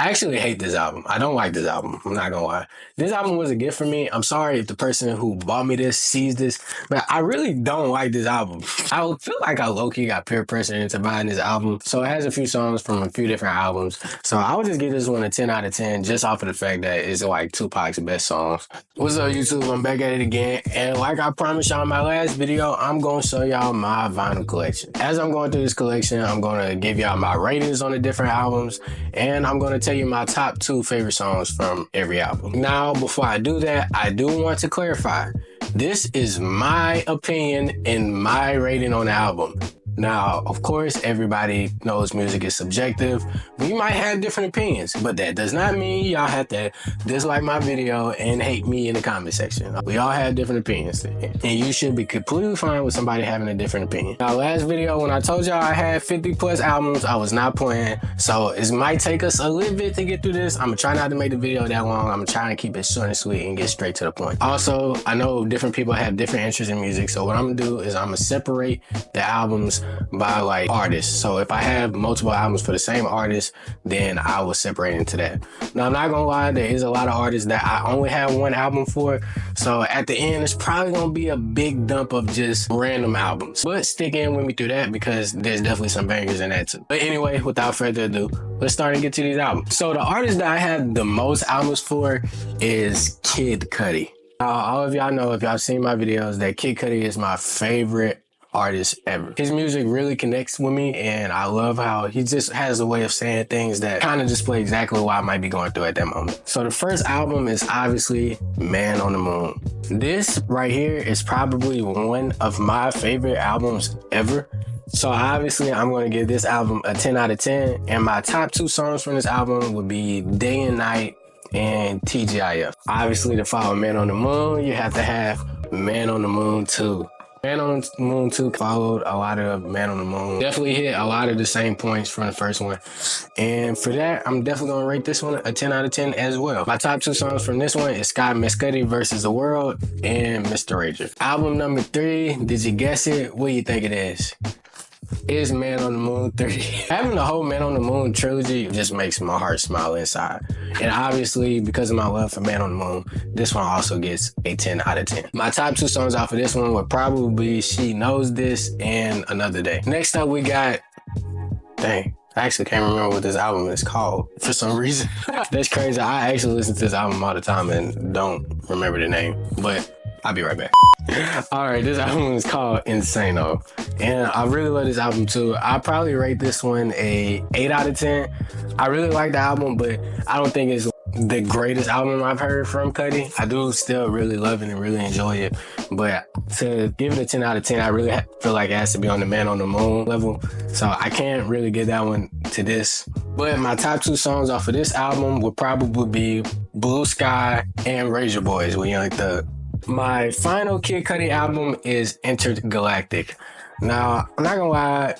I actually hate this album. I don't like this album. I'm not gonna lie. This album was a gift for me. I'm sorry if the person who bought me this sees this, but I really don't like this album. I would feel like I low-key got peer pressure into buying this album. So it has a few songs from a few different albums. So I would just give this one a 10 out of 10 just off of the fact that it's like Tupac's best songs. What's up, YouTube? I'm back at it again. And like I promised y'all in my last video, I'm gonna show y'all my vinyl collection. As I'm going through this collection, I'm gonna give y'all my ratings on the different albums, and I'm gonna tell you my top 2 favorite songs from every album. Now, before I do that, I do want to clarify. This is my opinion and my rating on the album. Now, of course, everybody knows music is subjective. We might have different opinions, but that does not mean y'all have to dislike my video and hate me in the comment section. We all have different opinions, and you should be completely fine with somebody having a different opinion. Now, last video, when I told y'all I had 50 plus albums, I was not playing, so it might take us a little bit to get through this. I'm gonna try not to make the video that long. I'm gonna try to keep it short and sweet and get straight to the point. Also, I know different people have different interests in music, so what I'm gonna do is I'm gonna separate the albums by like artists. So if I have multiple albums for the same artist, then I will separate into that. Now, I'm not gonna lie, there is a lot of artists that I only have one album for. So at the end, it's probably gonna be a big dump of just random albums. But stick in with me through that because there's definitely some bangers in that too. But anyway, without further ado, let's start and get to these albums. So the artist that I have the most albums for is Kid Cudi. All of y'all know, if y'all seen my videos, that Kid Cudi is my favorite artist ever. His music really connects with me, and I love how he just has a way of saying things that kind of display exactly what I might be going through at that moment. So the first album is obviously Man on the Moon. This right here is probably one of my favorite albums ever. So obviously I'm going to give this album a 10 out of 10, and my top 2 songs from this album would be Day and Night and TGIF. Obviously, to follow Man on the Moon, you have to have Man on the Moon 2. Man on the Moon 2 followed a lot of Man on the Moon. Definitely hit a lot of the same points from the first one. And for that, I'm definitely going to rate this one a 10 out of 10 as well. My top 2 songs from this one is Scott Mescudi versus the World and Mr. Rager. Album number 3, did you guess it? What do you think it is? Is Man on the Moon 3. Having the whole Man on the Moon trilogy just makes my heart smile inside. And obviously, because of my love for Man on the Moon, this one also gets a 10 out of 10. My top 2 songs off of this one would probably be She Knows This and Another Day. Next up, we got... Dang. I actually can't remember what this album is called for some reason. That's crazy. I actually listen to this album all the time and don't remember the name. But I'll be right back. Alright, this album is called Insano. And I really love this album too. I'll probably rate this one a 8 out of 10. I really like the album, but I don't think it's the greatest album I've heard from Cudi. I do still really love it and really enjoy it. But to give it a 10 out of 10, I really feel like it has to be on the Man on the Moon level. So I can't really give that one to this. But my top 2 songs off of this album would probably be Blue Sky and Razor Boys with Young Thug. My final Kid Cudi album is Intergalactic. Now, I'm not gonna lie,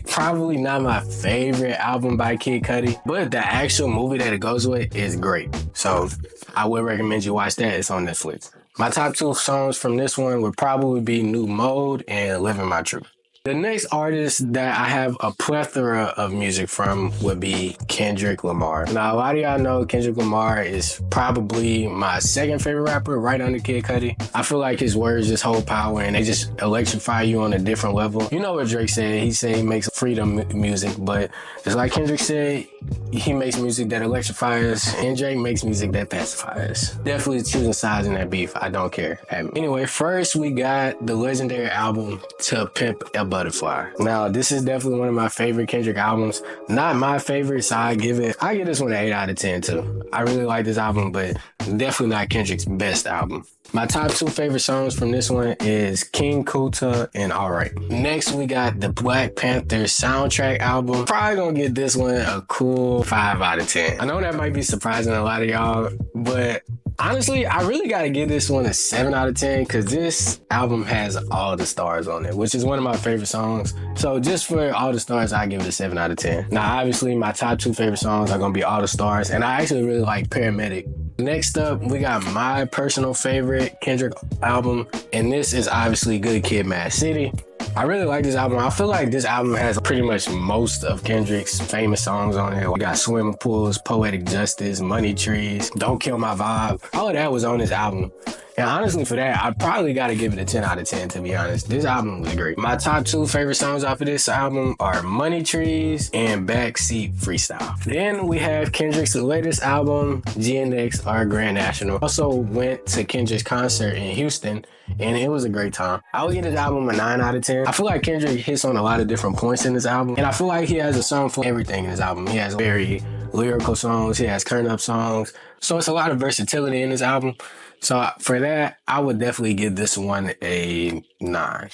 probably not my favorite album by Kid Cudi, but the actual movie that it goes with is great. So I would recommend you watch that. It's on Netflix. My top 2 songs from this one would probably be New Mode and Living My Truth. The next artist that I have a plethora of music from would be Kendrick Lamar. Now, a lot of y'all know Kendrick Lamar is probably my second favorite rapper right under Kid Cudi. I feel like his words just hold power and they just electrify you on a different level. You know what Drake said? He said he makes freedom music, but just like Kendrick said, he makes music that electrifies, and Drake makes music that pacifies. Definitely choosing sides in that beef. I don't care. Anyway, first we got the legendary album To Pimp a Butterfly. Now, this is definitely one of my favorite Kendrick albums. Not my favorite, so I give this one an 8 out of 10 too. I really like this album, but definitely not Kendrick's best album. My top 2 favorite songs from this one is King Kunta and Alright. Next, we got the Black Panther soundtrack album. Probably gonna get this one a cool 5 out of 10. I know that might be surprising a lot of y'all, but honestly, I really gotta give this one a 7 out of 10 because this album has All the Stars on it, which is one of my favorite songs. So just for All the Stars, I give it a 7 out of 10. Now, obviously, my top 2 favorite songs are gonna be All the Stars, and I actually really like Paramedic. Next up, we got my personal favorite Kendrick album, and this is obviously Good Kid, Mad City. I really like this album. I feel like this album has pretty much most of Kendrick's famous songs on it. We got Swimming Pools, Poetic Justice, Money Trees, Don't Kill My Vibe. All of that was on this album. And honestly, for that, I probably got to give it a 10 out of 10, to be honest. This album was great. My top 2 favorite songs off of this album are Money Trees and Backseat Freestyle. Then we have Kendrick's latest album, GNX, Our Grand National. Also went to Kendrick's concert in Houston, and it was a great time. I would give this album a 9 out of 10. I feel like Kendrick hits on a lot of different points in this album, and I feel like he has a song for everything in this album. He has very lyrical songs, he has turn-up songs, so it's a lot of versatility in this album. So for that, I would definitely give this one a 9.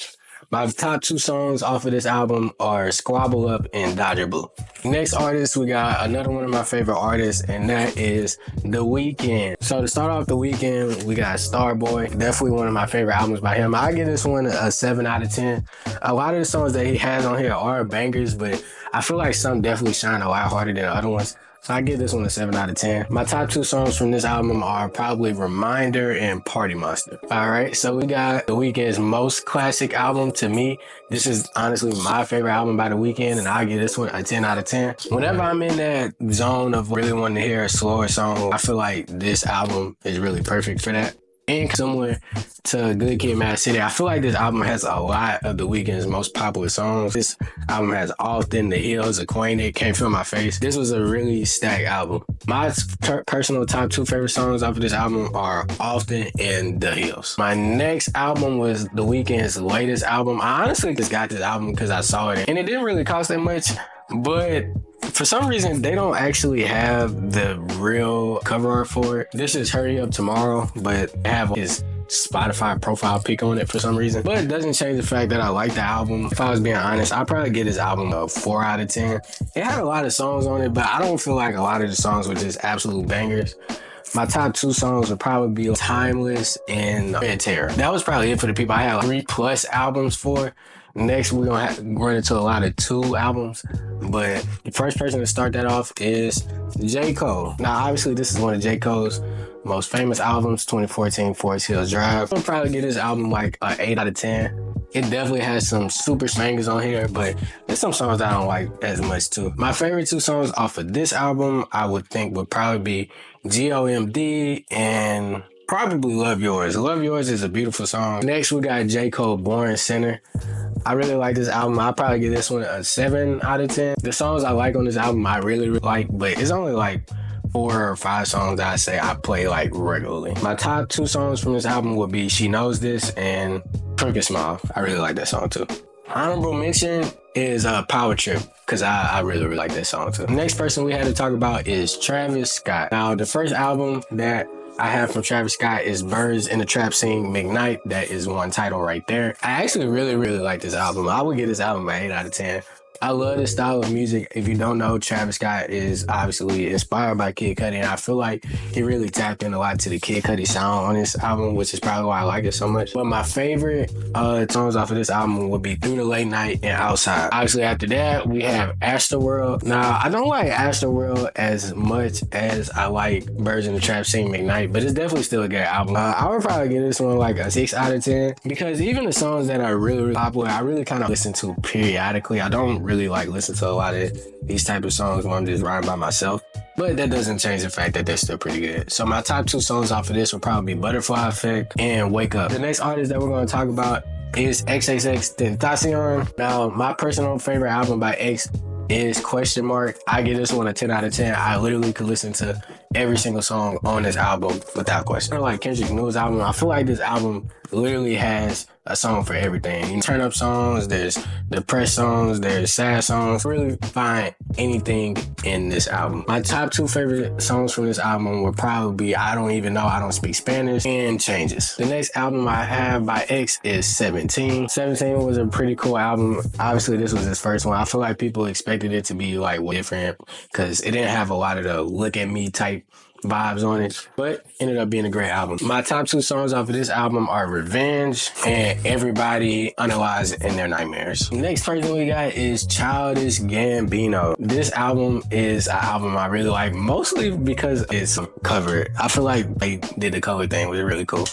My top 2 songs off of this album are Squabble Up and Dodger Blue. Next artist, we got another one of my favorite artists, and that is The Weeknd. So to start off The Weeknd, we got Starboy. Definitely one of my favorite albums by him. I give this one a 7 out of 10. A lot of the songs that he has on here are bangers, but I feel like some definitely shine a lot harder than other ones. So I give this one a 7 out of 10. My top 2 songs from this album are probably Reminder and Party Monster. All right, so we got The Weeknd's most classic album. To me, this is honestly my favorite album by The Weeknd, and I give this one a 10 out of 10. Whenever I'm in that zone of really wanting to hear a slower song, I feel like this album is really perfect for that. And similar to Good Kid, Mad City, I feel like this album has a lot of The Weeknd's most popular songs. This album has Often, The Hills, Acquainted, Can't Feel My Face. This was a really stacked album. My personal top 2 favorite songs off of this album are Often and The Hills. My next album was The Weeknd's latest album. I honestly just got this album because I saw it, and it didn't really cost that much, but for some reason, they don't actually have the real cover art for it. This is Hurry Up Tomorrow, but they have his Spotify profile pic on it for some reason. But it doesn't change the fact that I like the album. If I was being honest, I'd probably give this album a 4 out of 10. It had a lot of songs on it, but I don't feel like a lot of the songs were just absolute bangers. My top 2 songs would probably be Timeless and Red Terror. That was probably it for the people I had 3+ albums for. Next, we're going to run into a lot of 2 albums, but the first person to start that off is J. Cole. Now, obviously, this is one of J. Cole's most famous albums, 2014 Forest Hills Drive. I'll probably give this album like an 8 out of 10. It definitely has some super bangers on here, but there's some songs I don't like as much too. My favorite 2 songs off of this album, I would think would probably be GOMD and probably Love Yours. Love Yours is a beautiful song. Next, we got J. Cole, Born Sinner. I really like this album. I'll probably give this one a 7 out of 10. The songs I like on this album, I really like, but it's only like 4 or 5 songs that I say I play like regularly. My top 2 songs from this album would be She Knows This and Crooked Smile. I really like that song too. Honorable mention is Power Trip, because I really like that song too. The next person we had to talk about is Travis Scott. Now, the first album that I have from Travis Scott is Birds in the Trap Scene McKnight. That is one title right there. I actually really like this album. I would give this album an 8 out of 10. I love this style of music. If you don't know, Travis Scott is obviously inspired by Kid Cudi, and I feel like he really tapped in a lot to the Kid Cudi sound on this album, which is probably why I like it so much. But my favorite songs off of this album would be Through the Late Night and Outside. Obviously, after that, we have Astroworld. Now, I don't like Astroworld as much as I like Birds in the Trap Scene McKnight, but it's definitely still a good album. I would probably give this one like a 6 out of 10, because even the songs that are really popular, I really kind of listen to periodically. I don't really like listen to a lot of these type of songs when I'm just riding by myself, but that doesn't change the fact that they're still pretty good. So my top 2 songs off of this would probably be Butterfly Effect and Wake Up. The next artist that we're going to talk about is XXXTentacion. Now, my personal favorite album by X is Question Mark. I give this one a 10 out of 10. I literally could listen to every single song on this album without question. Kind of like Kendrick's newest album, I feel like this album literally has a song for everything. You turn up songs, there's depressed songs, there's sad songs. Really find anything in this album. My top 2 favorite songs from this album would probably be I Don't Even Know, I Don't Speak Spanish, and Changes. The next album I have by X is 17. 17 was a pretty cool album. Obviously, this was his first one. I feel like people expected it to be like different because it didn't have a lot of the look at me type vibes on it, but ended up being a great album. My top 2 songs off of this album are Revenge and Everybody Unalive in Their Nightmares. Next person we got is Childish Gambino. This album is an album I really like, mostly because it's covered. I feel like they did the cover thing, was really cool.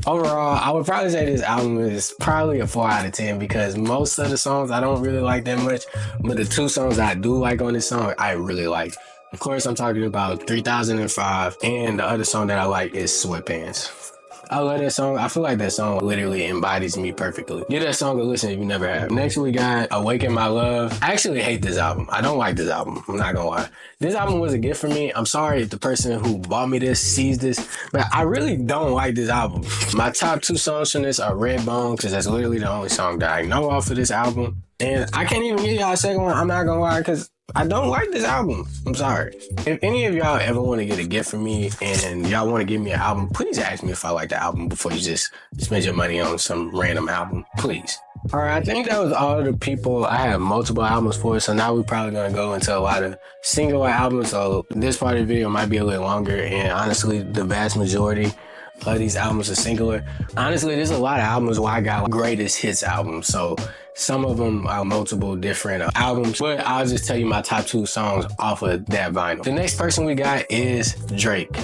Overall, I would probably say this album is probably a 4 out of 10 because most of the songs I don't really like that much, but the two songs I do like on this song, I really like. Of course, I'm talking about 3005, and the other song that I like is Sweatpants. I love that song. I feel like that song literally embodies me perfectly. Give that song a listen if you never have. Next, we got Awaken My Love. I actually hate this album. I don't like this album. I'm not gonna lie. This album was a gift for me. I'm sorry if the person who bought me this sees this, but I really don't like this album. My top two songs from this are Redbone, because that's literally the only song that I know off of this album. And I can't even give y'all a second one. I'm not gonna lie, because I don't like this album. I'm sorry. If any of y'all ever want to get a gift from me and y'all want to give me an album, please ask me if I like the album before you just spend your money on some random album. Please. All right, I think that was all of the people I have multiple albums for. So now we're probably going to go into a lot of single albums. So this part of the video might be a little longer. And honestly, the vast majority of these albums are singular. Honestly, there's a lot of albums where I got greatest hits albums. So some of them are multiple different albums, but I'll just tell you my top two songs off of that vinyl. The next person we got is Drake.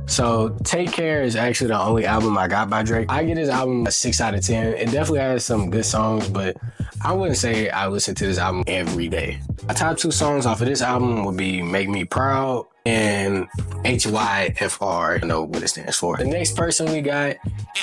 So Take Care is actually the only album I got by Drake. I give this album a 6 out of 10. It definitely has some good songs, but I wouldn't say I listen to this album every day. My top two songs off of this album would be Make Me Proud and HYFR. I know what it stands for. The next person we got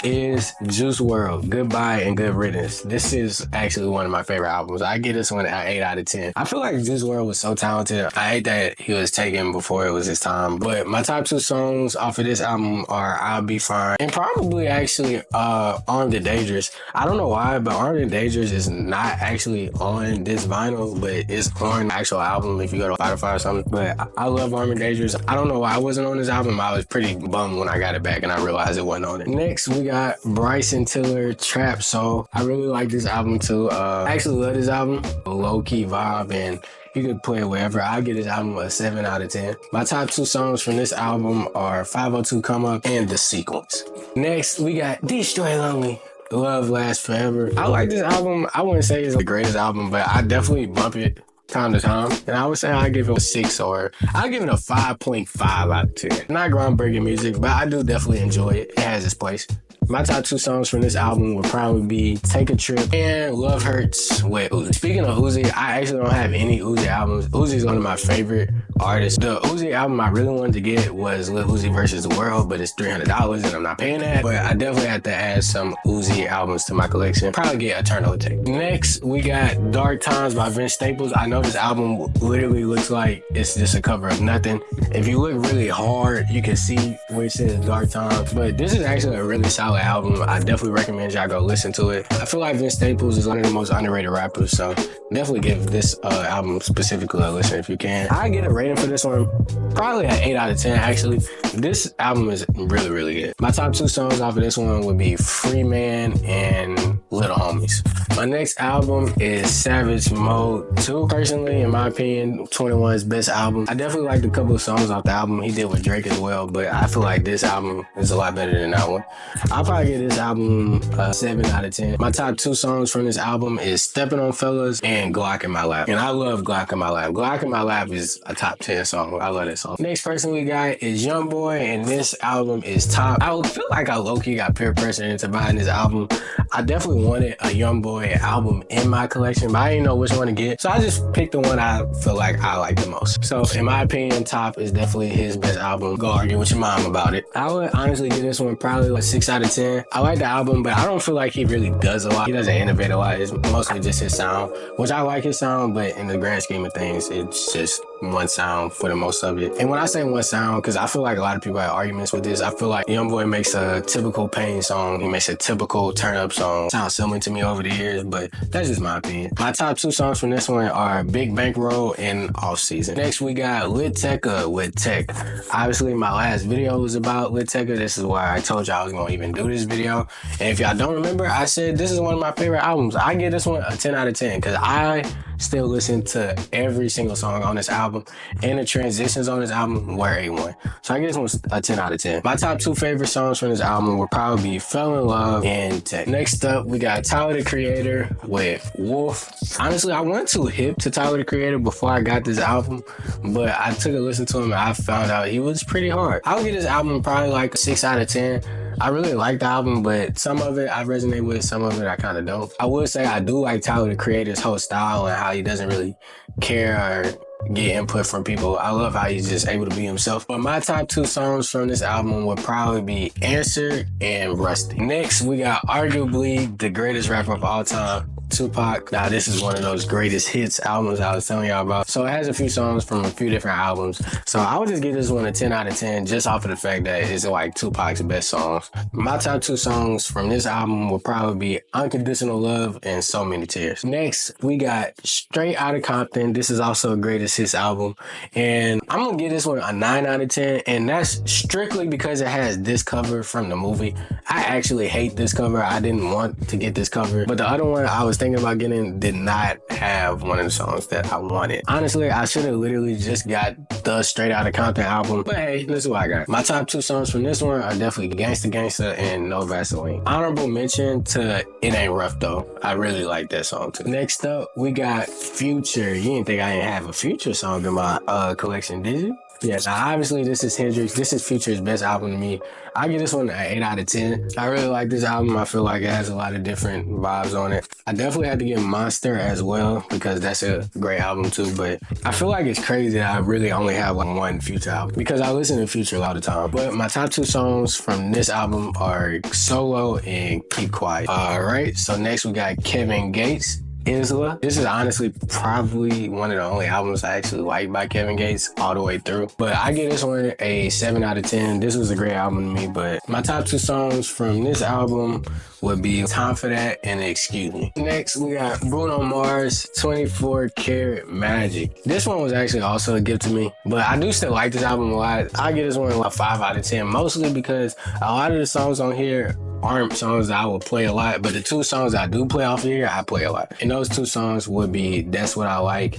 is Juice WRLD, Goodbye and Good Riddance. This is actually one of my favorite albums. I give this one an 8 out of 10. I feel like Juice WRLD was so talented. I hate that he was taken before it was his time. But my top two songs off of this album are I'll Be Fine and probably actually Armed and Dangerous. I don't know why, but Armed and Dangerous is not actually on this vinyl, but it's on the actual album if you go to Spotify or something. But I love Armed and Dangerous. I don't know why I wasn't on this album. I was pretty bummed when I got it back and I realized it wasn't on it. Next, we got Bryson Tiller, Trap Soul. I really like this album too. I actually love this album. Low-key vibe, and you can play it wherever. I'll give this album a 7 out of 10. My top two songs from this album are 502 Come Up and The Sequence. Next, we got Destroy Lonely, Love Lasts Forever. I like this album. I wouldn't say it's the greatest album, but I definitely bump it time to time. And I would say I give it a 6 or I'll give it a 5.5 out of 10. Not groundbreaking music, but I do definitely enjoy it. It has its place. My top two songs from this album would probably be Take a Trip and Love Hurts with Uzi. Speaking of Uzi, I actually don't have any Uzi albums. Uzi is one of my favorite artists. The Uzi album I really wanted to get was Lil Uzi vs. The World, but it's $300 and I'm not paying that. But I definitely have to add some Uzi albums to my collection. Probably get Eternal Take. Next, we got Dark Times by Vince Staples. I know this album literally looks like it's just a cover of nothing. If you look really hard, you can see where it says Dark Times. But this is actually a really solid album. I definitely recommend y'all go listen to it. I feel like Vince Staples is one of the most underrated rappers, so definitely give this album specifically a listen if you can. I get a rating for this one, probably an 8 out of 10 actually. This album is really, really good. My top two songs off of this one would be Free Man and Little Homies. My next album is Savage Mode 2. Personally, in my opinion, 21's best album. I definitely liked a couple of songs off the album he did with Drake as well, but I feel like this album is a lot better than that one. I'll probably give this album a 7 out of 10. My top two songs from this album is Stepping on Fellas and Glock in My Lap. And I love Glock in My Lap. Glock in My Lap is a top 10 song. I love that song. Next person we got is Youngboy, and this album is Top. I would feel like I low-key got peer pressure into buying this album. I definitely wanted a Youngboy album in my collection, but I didn't know which one to get. So I just picked the one I feel like I like the most. So in my opinion, Top is definitely his best album. Go argue with your mom about it. I would honestly give this one probably like 6 out of 10. I like the album, but I don't feel like he really does a lot. He doesn't innovate a lot. It's mostly just his sound, which I like his sound, but in the grand scheme of things, it's just one sound for the most of it. And when I say one sound, because I feel like a lot of people have arguments with this, I feel like Youngboy makes a typical Pain song. He makes a typical turn up song. Sounds similar to me over the years, but that's just my opinion. My top two songs from this one are Big Bankroll and Off Season. Next, we got Liteka with Tech. Obviously, my last video was about Liteka. This is why I told y'all I was going to even do this video. And if y'all don't remember, I said this is one of my favorite albums. I give this one a 10 out of 10 because I still listen to every single song on this album, and the transitions on this album were A1. So I give this one a 10 out of 10. My top two favorite songs from this album would probably be Fell in Love and Tech. Next up, we got Tyler, the Creator with Wolf. Honestly, I wasn't too hip to Tyler, the Creator before I got this album, but I took a listen to him and I found out he was pretty hard. I'll give this album probably like a 6 out of 10. I really like the album, but some of it I resonate with, some of it I kind of don't. I would say I do like Tyler the Creator's whole style and how he doesn't really care or get input from people. I love how he's just able to be himself. But my top two songs from this album would probably be Answer and Rusty. Next, we got arguably the greatest rapper of all time, Tupac. Now, this is one of those greatest hits albums I was telling y'all about. So it has a few songs from a few different albums. So I would just give this one a 10 out of 10 just off of the fact that it's like Tupac's best songs. My top two songs from this album will probably be Unconditional Love and So Many Tears. Next, we got Straight Outta Compton. This is also a greatest hits album. And I'm going to give this one a 9 out of 10. And that's strictly because it has this cover from the movie. I actually hate this cover. I didn't want to get this cover. But the other one I was thinking about getting did not have one of the songs that I wanted. Honestly, I should have literally just got the Straight Outta Compton album. But hey, this is what I got. My top two songs from this one are definitely Gangsta Gangsta and No Vaseline. Honorable mention to It Ain't Rough Though. I really like that song too. Next up, we got Future. You didn't think I didn't have a Future song in my collection, did you? Yeah, now obviously this is Hendrix. This is Future's best album to me. I give this one an 8 out of 10. I really like this album. I feel like it has a lot of different vibes on it. I definitely had to get Monster as well because that's a great album too. But I feel like it's crazy that I really only have like one Future album because I listen to Future a lot of time. But my top two songs from this album are Solo and Keep Quiet. All right, so next we got Kevin Gates. Isla. This is honestly probably one of the only albums I actually like by Kevin Gates all the way through. But I give this one a 7 out of 10. This was a great album to me, but my top two songs from this album would be Time for That and Excuse Me. Next, we got Bruno Mars, 24 Karat Magic. This one was actually also a gift to me, but I do still like this album a lot. I give this one a 5 out of 10, mostly because a lot of the songs on here aren't songs that I would play a lot, but the two songs I do play off of here, I play a lot. And those two songs would be That's What I Like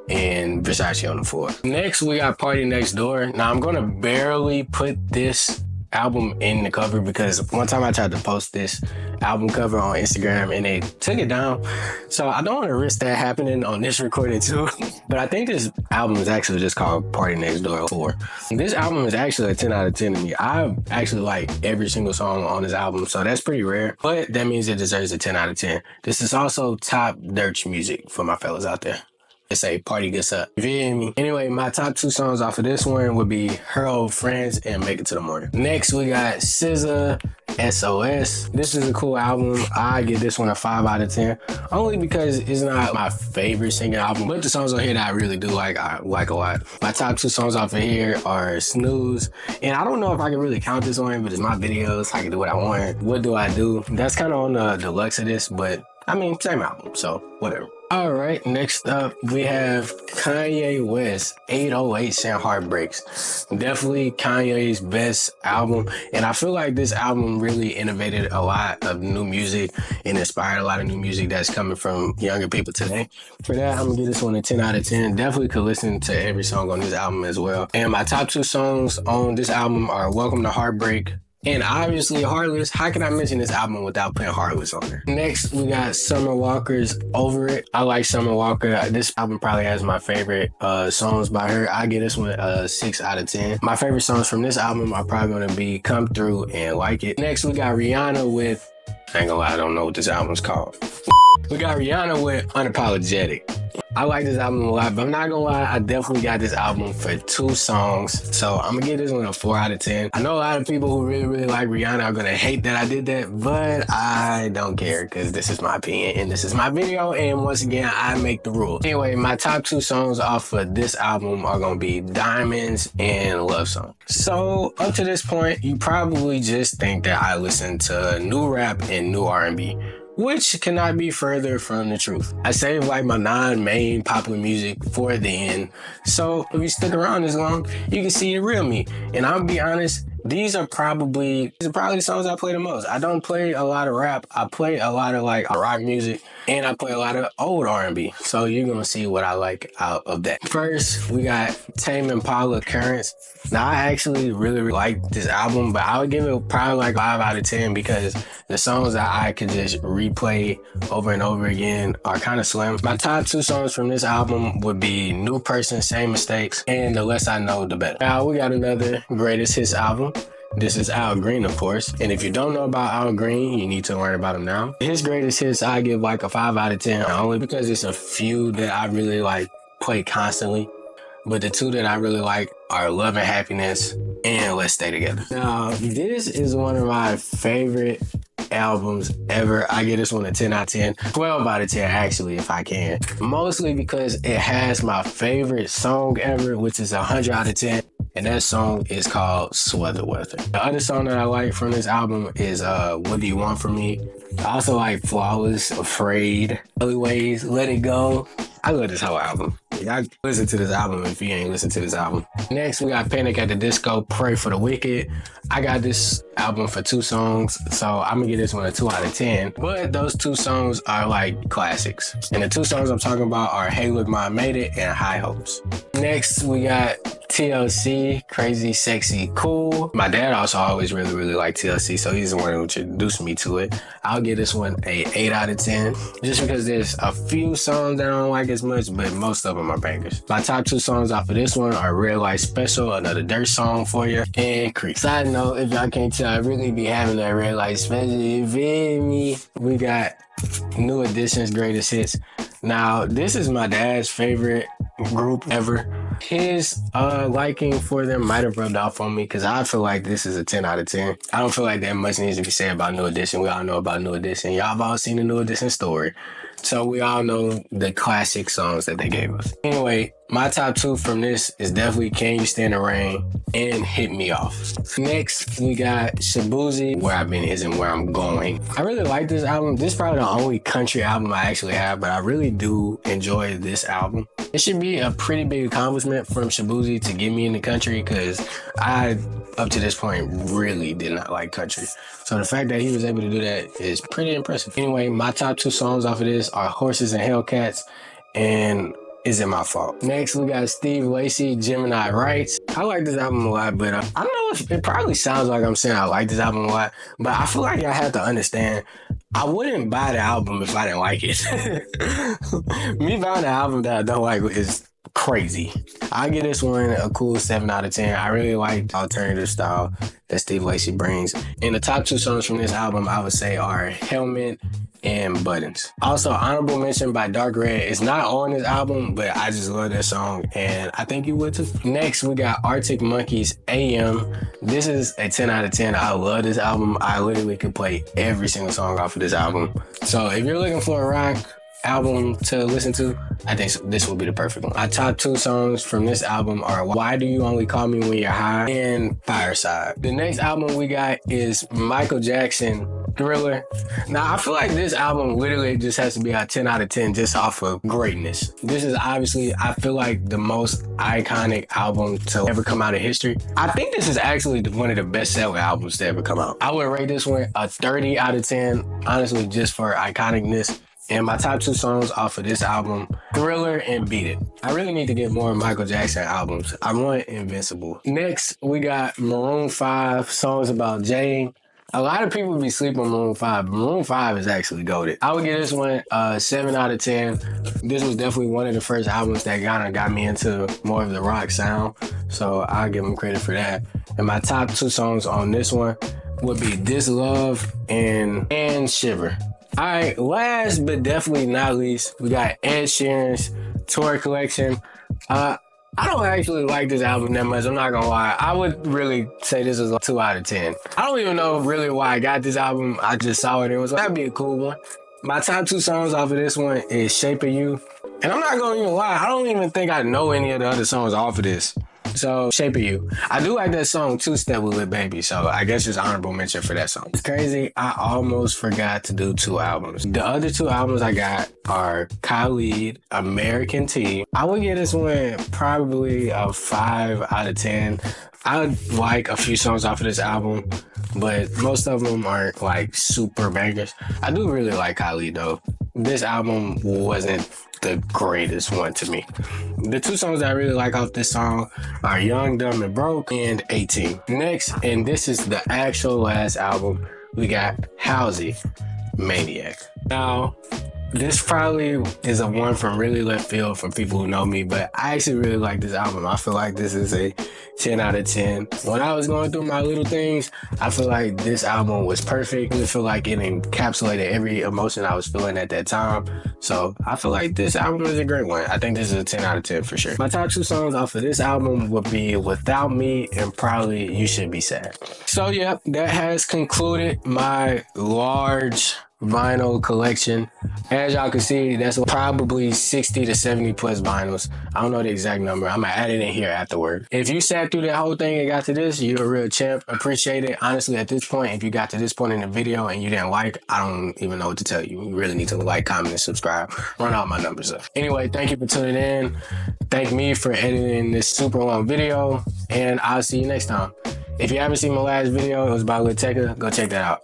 and Versace on the Floor. Next, we got Party Next Door. Now, I'm going to barely put this album in the cover because one time I tried to post this album cover on Instagram and they took it down. So I don't want to risk that happening on this recording too. But I think this album is actually just called Party Next Door 4. This album is actually a 10 out of 10 to me. I actually like every single song on this album, so that's pretty rare. But that means it deserves a 10 out of 10. This is also top Dirch music for my fellas out there. It's a party gets up. You feel me? Anyway, my top two songs off of this one would be Her Old Friends and Make It to the Morning. Next, we got SZA, SOS. This is a cool album. I give this one a 5 out of 10. Only because it's not my favorite singing album, but the songs on here that I really do like, I like a lot. My top two songs off of here are Snooze. And I don't know if I can really count this one, but it's my videos. I can do what I want. What do I do? That's kind of on the deluxe of this, but I mean, same album, so whatever. All right, next up, we have Kanye West, 808s and Heartbreaks. Definitely Kanye's best album. And I feel like this album really innovated a lot of new music and inspired a lot of new music that's coming from younger people today. For that, I'm gonna give this one a 10 out of 10. Definitely could listen to every song on this album as well. And my top two songs on this album are Welcome to Heartbreak, and obviously Heartless. How can I mention this album without putting Heartless on there? Next, we got Summer Walker's Over It. I like Summer Walker. This album probably has my favorite songs by her. I give this one a 6 out of 10. My favorite songs from this album are probably going to be Come Through and Like It. Next, we got Rihanna with, I ain't gonna lie, I don't know what this album's called. We got Rihanna with Unapologetic. I like this album a lot, but I'm not gonna lie, I definitely got this album for 2 songs. So I'm gonna give this one a 4 out of 10. I know a lot of people who really, really like Rihanna are gonna hate that I did that, but I don't care because this is my opinion and this is my video. And once again, I make the rules. Anyway, my top 2 songs off of this album are gonna be Diamonds and Love Song. So up to this point, you probably just think that I listen to new rap and new R&B, which cannot be further from the truth. I save like my non-main popular music for the end. So if you stick around this long, you can see the real me. And I'll be honest, these are probably the songs I play the most. I don't play a lot of rap. I play a lot of like rock music and I play a lot of old R&B. So you're gonna see what I like out of that. First, we got Tame Impala Currents. Now I actually really like this album, but I would give it probably like 5 out of 10 because the songs that I could just replay over and over again are kind of slim. My top 2 songs from this album would be New Person, Same Mistakes, and The Less I Know, The Better. Now we got another greatest hits album. This is Al Green, of course. And if you don't know about Al Green, you need to learn about him now. His greatest hits, I give like a 5 out of 10, only because it's a few that I really like play constantly. But the two that I really like are Love and Happiness and Let's Stay Together. Now, this is one of my favorite albums ever. I give this one a 10 out of 10, 12 out of 10 actually, if I can. Mostly because it has my favorite song ever, which is 100 out of 10. And that song is called Sweater Weather. The other song that I like from this album is What Do You Want From Me? I also like Flawless, Afraid, Early Ways, Let It Go. I love this whole album. I listen to this album if you ain't listened to this album. Next, we got Panic at the Disco, Pray for the Wicked. I got this album for 2 songs, so I'm gonna give this one a 2 out of 10. But those 2 songs are like classics. And the 2 songs I'm talking about are Hey Look Ma I Made It and High Hopes. Next, we got TLC, Crazy, Sexy, Cool. My dad also always really liked TLC, so he's the one who introduced me to it. I'll give this one a 8 out of 10, just because there's a few songs that I don't like as much, but most of them are bangers. My top 2 songs off of this one are Real Life Special, another Dirt song for you, and Creep. Side note, if y'all can't tell, I really be having that Real Life Special, you feel me? We got New Edition's Greatest Hits. Now, this is my dad's favorite group ever. His liking for them might have rubbed off on me because I feel like this is a 10 out of 10. I don't feel like that much needs to be said about New Edition. We all know about New Edition. Y'all have all seen the New Edition story. So we all know the classic songs that they gave us. Anyway, my top 2 from this is definitely Can You Stand the Rain and Hit Me Off. Next, we got Shaboozey, Where I've Been Is and Where I'm Going. I really like this album. This is probably the only country album I actually have, but I really do enjoy this album. It should be a pretty big accomplishment from Shaboozey to get me in the country because I, up to this point, really did not like country. So the fact that he was able to do that is pretty impressive. Anyway, my top 2 songs off of this are Horses and Hellcats and Is It My Fault? Next, we got Steve Lacy, Gemini Rights. I like this album a lot, but I don't know if it probably sounds like I'm saying I like this album a lot, but I feel like I have to understand I wouldn't buy the album if I didn't like it. Me buying the album that I don't like is crazy. I give this one a cool 7 out of 10. I really like the alternative style that Steve Lacy brings. And the top 2 songs from this album, I would say, are Helmet and Buttons. Also, honorable mention by Dark Red. It's not on this album, but I just love that song, and I think you would too. Next, we got Arctic Monkeys, AM. This is a 10 out of 10. I love this album. I literally could play every single song off of this album. So if you're looking for a rock album to listen to, I think this will be the perfect one. My top 2 songs from this album are Why Do You Only Call Me When You're High and Fireside. The next album we got is Michael Jackson, Thriller. Now, I feel like this album literally just has to be a 10 out of 10 just off of greatness. This is obviously, I feel like, the most iconic album to ever come out of history. I think this is actually one of the best-selling albums to ever come out. I would rate this one a 30 out of 10, honestly, just for iconicness. And my top 2 songs off of this album, Thriller and Beat It. I really need to get more Michael Jackson albums. I want Invincible. Next, we got Maroon 5, Songs About Jane. A lot of people be sleeping on Maroon 5, but Maroon 5 is actually goated. I would give this one a 7 out of 10. This was definitely one of the first albums that kind of got me into more of the rock sound, so I'll give them credit for that. And my top 2 songs on this one would be This Love and Shiver. All right, last but definitely not least, we got Ed Sheeran's Tour Collection. I don't actually like this album that much, I'm not gonna lie. I would really say this is a 2 out of 10. I don't even know really why I got this album. I just saw it and was like, that'd be a cool one. My top 2 songs off of this one is Shape of You. And I'm not gonna even lie, I don't even think I know any of the other songs off of this. So, Shape of You. I do like that song, Two Step with Lil Baby, so I guess just honorable mention for that song. It's crazy, I almost forgot to do 2 albums. The other 2 albums I got are Khalid, American Tea. I would give this one probably a 5 out of 10. I like a few songs off of this album, but most of them aren't like super bangers. I do really like Khalid though. This album wasn't the greatest one to me. The 2 songs that I really like off this song are Young, Dumb, and Broke and 18. Next, and this is the actual last album, we got Halsey, Maniac. Now, This probably is a one from really left field for people who know me, but I actually really like this album. I feel like this is a 10 out of 10. When I was going through my little things, I feel like this album was perfect. I feel like it encapsulated every emotion I was feeling at that time. So I feel like this album is a great one. I think this is a 10 out of 10 for sure. My top two songs off of this album would be Without Me and probably You Should Be Sad. So yeah, that has concluded my large vinyl collection. As y'all can see, that's probably 60 to 70 plus vinyls. I don't know the exact number. I'm gonna add it in here afterward. If you sat through that whole thing and got to this, you're a real champ. Appreciate it. Honestly, at this point, if you got to this point in the video and you didn't like, I don't even know what to tell you. You really need to like, comment, and subscribe. Run all my numbers up. Anyway, thank you for tuning in. Thank me for editing this super long video, and I'll see you next time. If you haven't seen my last video, it was about Lil Tecca. Go check that out.